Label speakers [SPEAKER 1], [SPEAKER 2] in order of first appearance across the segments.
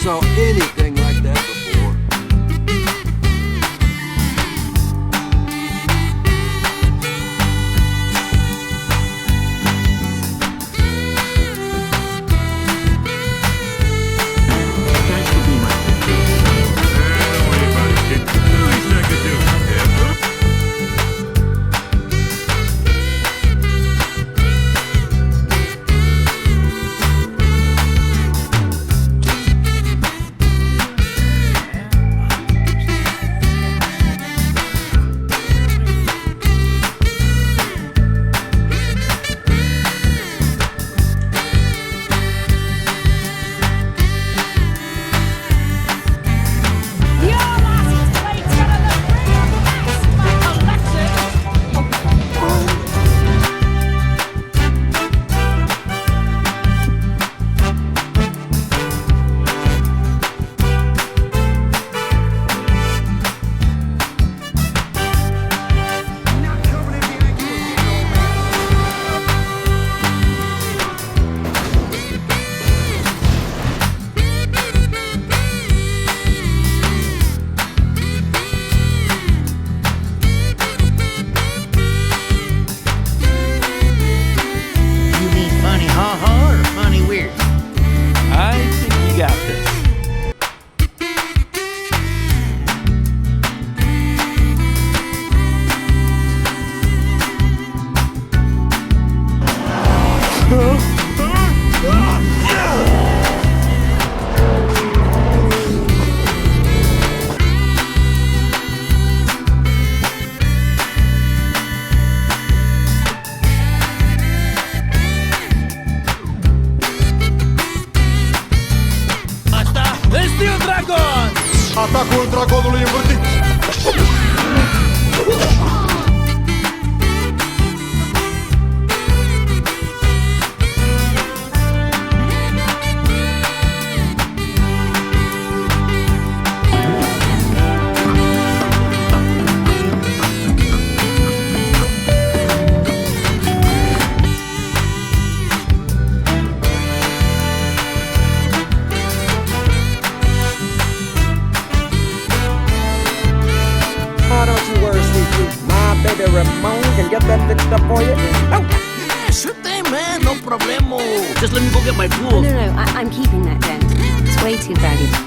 [SPEAKER 1] saw anything like that before.
[SPEAKER 2] Thanks for being my friend. Don't worry about it, kid. The least I could do.
[SPEAKER 3] You mean funny ha-ha or funny weird?
[SPEAKER 4] I think you got this. Steel Dragon!
[SPEAKER 2] Atacul dragonului învârtit!
[SPEAKER 5] Oh, don't you worry, sweet pea. My baby Ramon can get that fixed up for you. Oh.
[SPEAKER 3] Yeah, sure thing, man. No problemo. Just let me go get my pool.
[SPEAKER 6] No, I'm keeping that dent. It's way too valuable.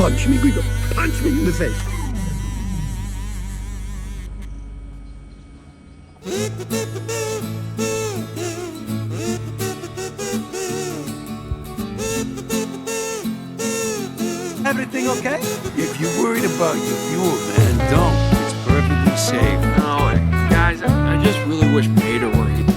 [SPEAKER 2] Punch me, Guido. Punch me in the face.
[SPEAKER 1] Everything okay? If you're worried about your fuel, man, don't. It's perfectly safe. No, guys, I just really wish Peter were here.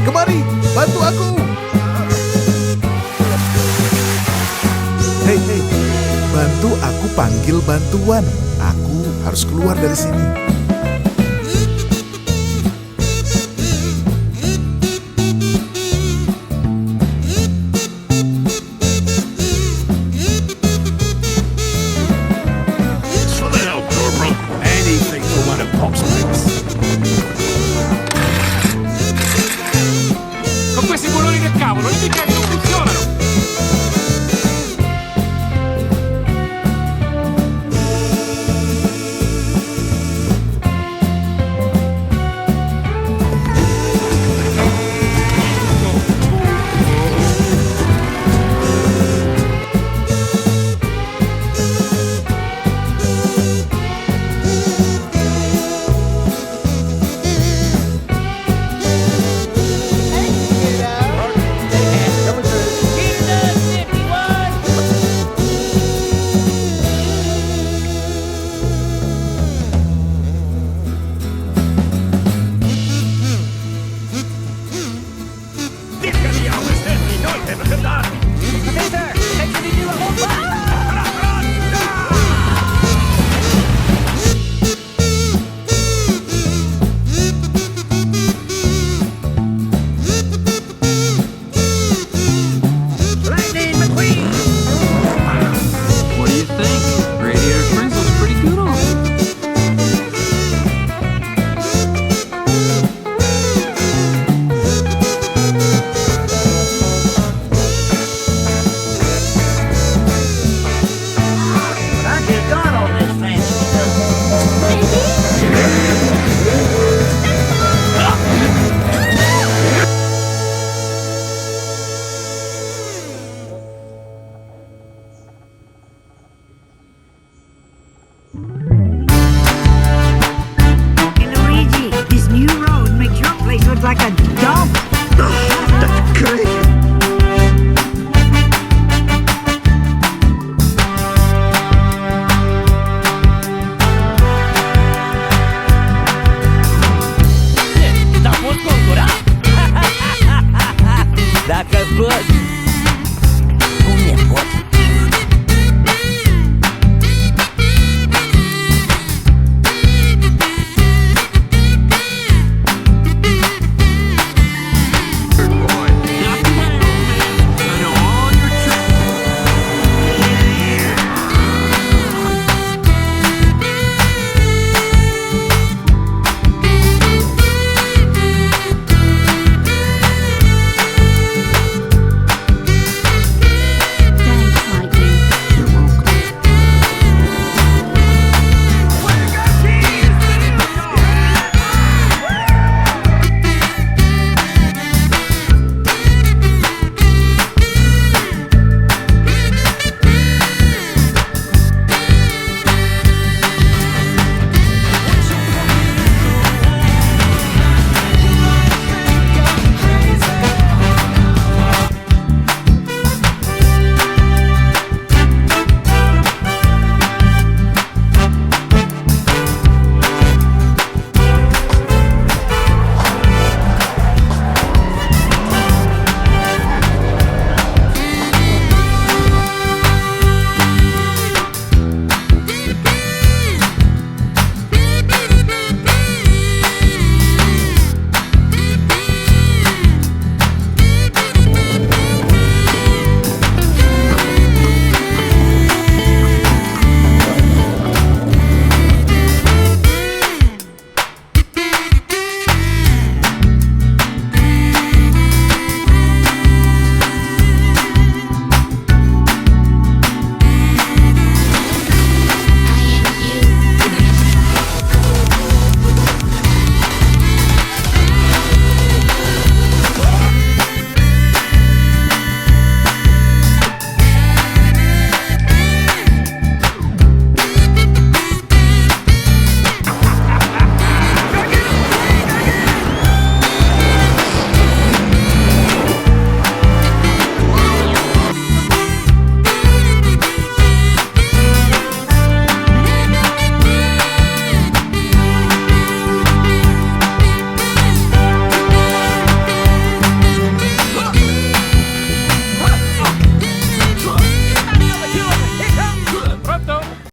[SPEAKER 2] Kemari, bantu aku.
[SPEAKER 7] Hei, bantu aku panggil bantuan. Aku harus keluar dari sini.